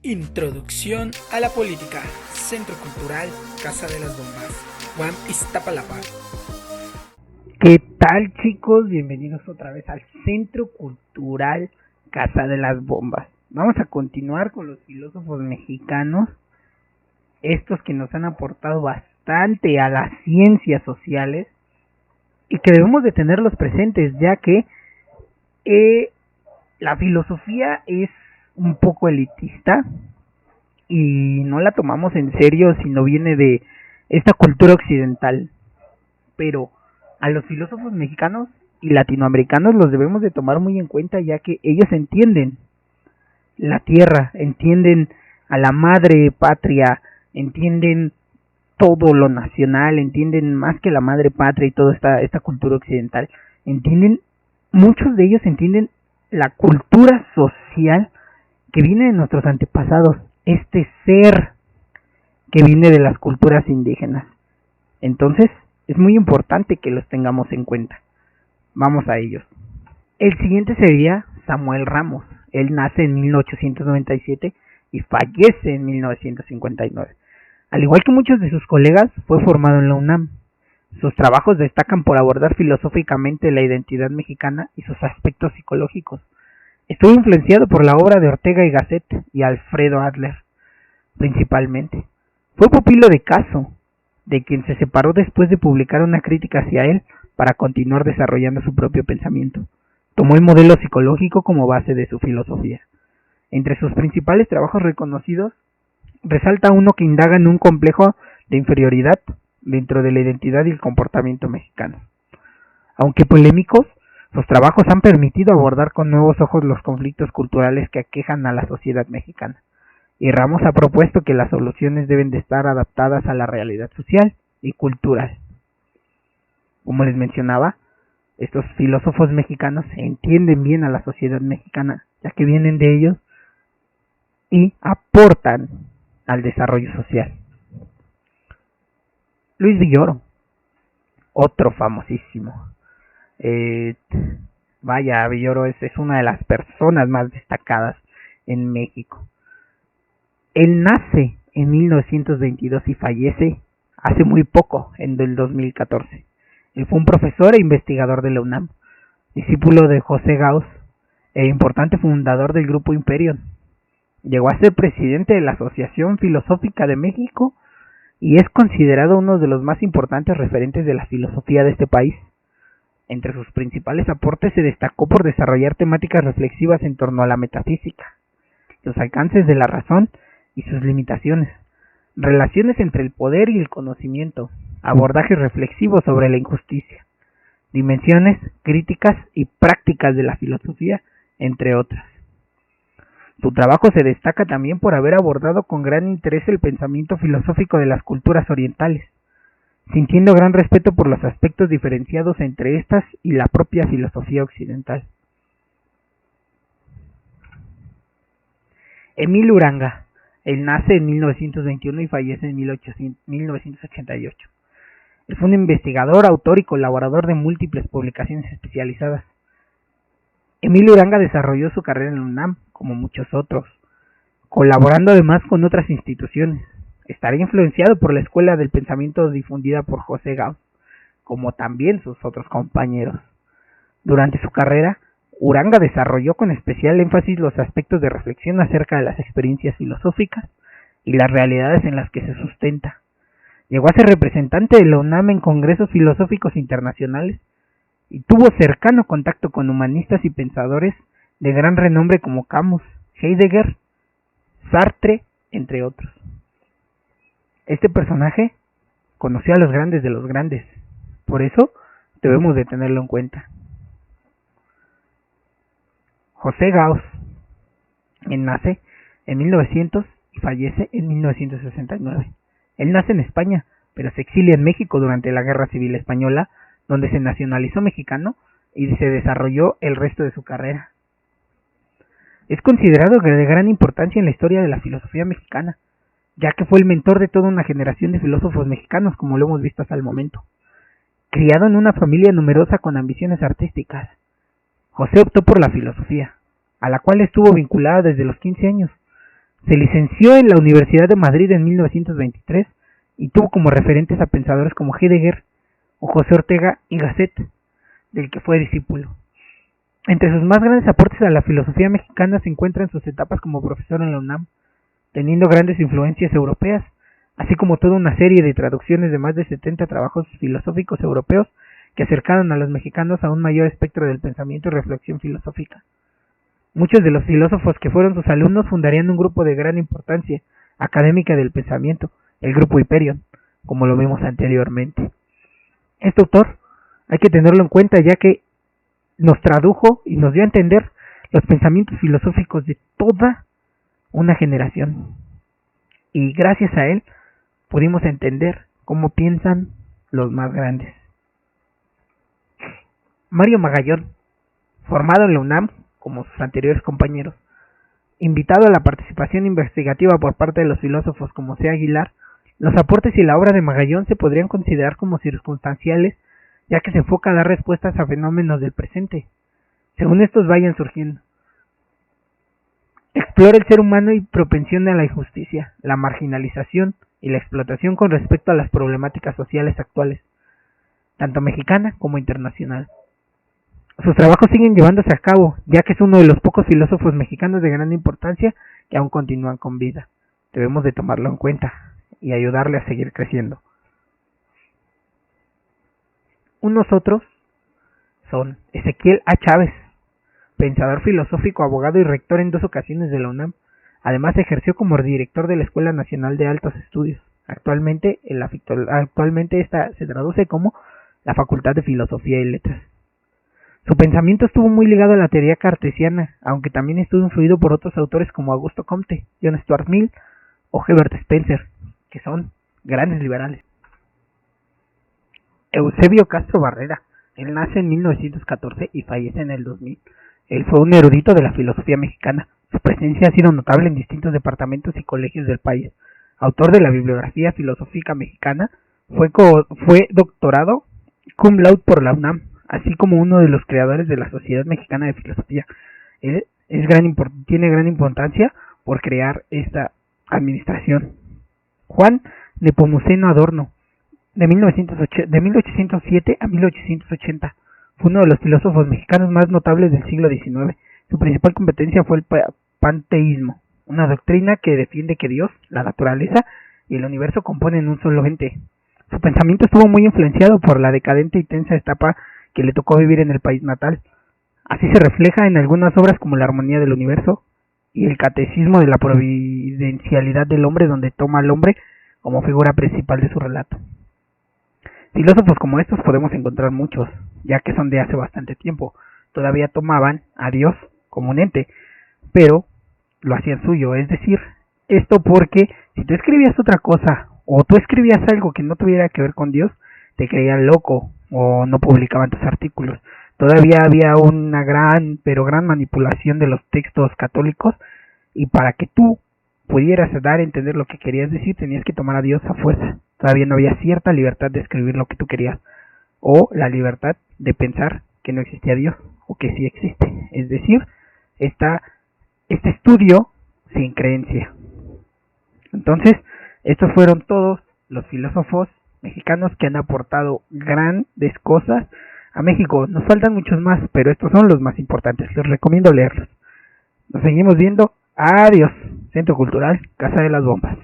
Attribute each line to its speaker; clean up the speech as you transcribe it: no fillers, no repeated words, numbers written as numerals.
Speaker 1: Introducción a la política. Centro Cultural Casa de las Bombas, UAM Iztapalapa. ¿Qué tal, chicos? Bienvenidos otra vez al Centro Cultural Casa de las Bombas. Vamos a continuar con los filósofos mexicanos, estos que nos han aportado bastante a las ciencias sociales y que debemos de tenerlos presentes, ya que la filosofía es un poco elitista y no la tomamos en serio si no viene de esta cultura occidental. Pero a los filósofos mexicanos y latinoamericanos los debemos de tomar muy en cuenta, ya que ellos entienden la tierra, entienden a la madre patria, entienden todo lo nacional, entienden más que la madre patria y toda esta cultura occidental. Muchos de ellos entienden la cultura social que viene de nuestros antepasados, este ser que viene de las culturas indígenas. Entonces, es muy importante que los tengamos en cuenta. Vamos a ellos. El siguiente sería Samuel Ramos. Él nace en 1897 y fallece en 1959. Al igual que muchos de sus colegas, fue formado en la UNAM. Sus trabajos destacan por abordar filosóficamente la identidad mexicana y sus aspectos psicológicos. Estuvo influenciado por la obra de Ortega y Gasset y Alfredo Adler, principalmente. Fue pupilo de Caso, de quien se separó después de publicar una crítica hacia él para continuar desarrollando su propio pensamiento. Tomó el modelo psicológico como base de su filosofía. Entre sus principales trabajos reconocidos, resalta uno que indaga en un complejo de inferioridad dentro de la identidad y el comportamiento mexicano. Aunque polémicos, sus trabajos han permitido abordar con nuevos ojos los conflictos culturales que aquejan a la sociedad mexicana. Y Ramos ha propuesto que las soluciones deben de estar adaptadas a la realidad social y cultural. Como les mencionaba, estos filósofos mexicanos entienden bien a la sociedad mexicana, ya que vienen de ellos y aportan al desarrollo social. Luis Villoro, otro famosísimo. Villoro es una de las personas más destacadas en México. Él nace en 1922 y fallece hace muy poco, en el 2014. Él fue un profesor e investigador de la UNAM, discípulo de José Gauss e importante fundador del Grupo Imperium. Llegó a ser presidente de la Asociación Filosófica de México y es considerado uno de los más importantes referentes de la filosofía de este país. Entre sus principales aportes se destacó por desarrollar temáticas reflexivas en torno a la metafísica, los alcances de la razón y sus limitaciones, relaciones entre el poder y el conocimiento, abordajes reflexivos sobre la injusticia, dimensiones críticas y prácticas de la filosofía, entre otras. Su trabajo se destaca también por haber abordado con gran interés el pensamiento filosófico de las culturas orientales, sintiendo gran respeto por los aspectos diferenciados entre estas y la propia filosofía occidental. Emil Uranga. Él nace en 1921 y fallece en 1988. Él fue un investigador, autor y colaborador de múltiples publicaciones especializadas. Emil Uranga desarrolló su carrera en la UNAM, como muchos otros, colaborando además con otras instituciones. Estaría influenciado por la escuela del pensamiento difundida por José Gauss, como también sus otros compañeros. Durante su carrera, Uranga desarrolló con especial énfasis los aspectos de reflexión acerca de las experiencias filosóficas y las realidades en las que se sustenta. Llegó a ser representante de la UNAM en congresos filosóficos internacionales y tuvo cercano contacto con humanistas y pensadores de gran renombre como Camus, Heidegger, Sartre, entre otros. Este personaje conoció a los grandes de los grandes, por eso debemos de tenerlo en cuenta. José Gauss. Él nace en 1900 y fallece en 1969. Él nace en España, pero se exilia en México durante la Guerra Civil Española, donde se nacionalizó mexicano y se desarrolló el resto de su carrera. Es considerado de gran importancia en la historia de la filosofía mexicana, ya que fue el mentor de toda una generación de filósofos mexicanos, como lo hemos visto hasta el momento. Criado en una familia numerosa con ambiciones artísticas, José optó por la filosofía, a la cual estuvo vinculada desde los 15 años. Se licenció en la Universidad de Madrid en 1923 y tuvo como referentes a pensadores como Heidegger o José Ortega y Gasset, del que fue discípulo. Entre sus más grandes aportes a la filosofía mexicana se encuentran sus etapas como profesor en la UNAM, teniendo grandes influencias europeas, así como toda una serie de traducciones de más de 70 trabajos filosóficos europeos que acercaron a los mexicanos a un mayor espectro del pensamiento y reflexión filosófica. Muchos de los filósofos que fueron sus alumnos fundarían un grupo de gran importancia académica del pensamiento, el grupo Hyperion, como lo vimos anteriormente. Este autor hay que tenerlo en cuenta, ya que nos tradujo y nos dio a entender los pensamientos filosóficos de toda una generación. Y gracias a él pudimos entender cómo piensan los más grandes. Mario Magallón, formado en la UNAM como sus anteriores compañeros, invitado a la participación investigativa por parte de los filósofos como C. Aguilar, los aportes y la obra de Magallón se podrían considerar como circunstanciales, ya que se enfoca a dar respuestas a fenómenos del presente, según estos vayan surgiendo. Explora el ser humano y propensión a la injusticia, la marginalización y la explotación con respecto a las problemáticas sociales actuales, tanto mexicana como internacional. Sus trabajos siguen llevándose a cabo, ya que es uno de los pocos filósofos mexicanos de gran importancia que aún continúan con vida. Debemos de tomarlo en cuenta y ayudarle a seguir creciendo. Unos otros son Ezequiel A. Chávez, pensador filosófico, abogado y rector en 2 ocasiones de la UNAM. Además ejerció como director de la Escuela Nacional de Altos Estudios. Actualmente esta se traduce como la Facultad de Filosofía y Letras. Su pensamiento estuvo muy ligado a la teoría cartesiana, aunque también estuvo influido por otros autores como Augusto Comte, John Stuart Mill o Herbert Spencer, que son grandes liberales. Eusebio Castro Barrera, él nace en 1914 y fallece en el 2000. Él fue un erudito de la filosofía mexicana. Su presencia ha sido notable en distintos departamentos y colegios del país. Autor de la bibliografía filosófica mexicana, fue doctorado cum laude por la UNAM, así como uno de los creadores de la Sociedad Mexicana de Filosofía. Él tiene gran importancia por crear esta administración. Juan Nepomuceno Adorno, de 1807 a 1880, fue uno de los filósofos mexicanos más notables del siglo XIX. Su principal competencia fue el panteísmo, una doctrina que defiende que Dios, la naturaleza y el universo componen un solo ente. Su pensamiento estuvo muy influenciado por la decadente y tensa etapa que le tocó vivir en el país natal. Así se refleja en algunas obras como La armonía del universo y El catecismo de la providencialidad del hombre, donde toma al hombre como figura principal de su relato. Filósofos como estos podemos encontrar muchos, ya que son de hace bastante tiempo. Todavía tomaban a Dios como un ente, pero lo hacían suyo. Es decir, esto porque si tú escribías otra cosa o tú escribías algo que no tuviera que ver con Dios, te creían loco o no publicaban tus artículos. Todavía había una gran manipulación de los textos católicos, y para que tú pudieras dar a entender lo que querías decir, tenías que tomar a Dios a fuerza. Todavía no había cierta libertad de escribir lo que tú querías, o la libertad de pensar que no existía Dios, o que sí existe. Es decir, este estudio sin creencia. Entonces, estos fueron todos los filósofos mexicanos que han aportado grandes cosas a México. Nos faltan muchos más, pero estos son los más importantes. Les recomiendo leerlos. Nos seguimos viendo. Adiós. Centro Cultural Casa de las Bombas.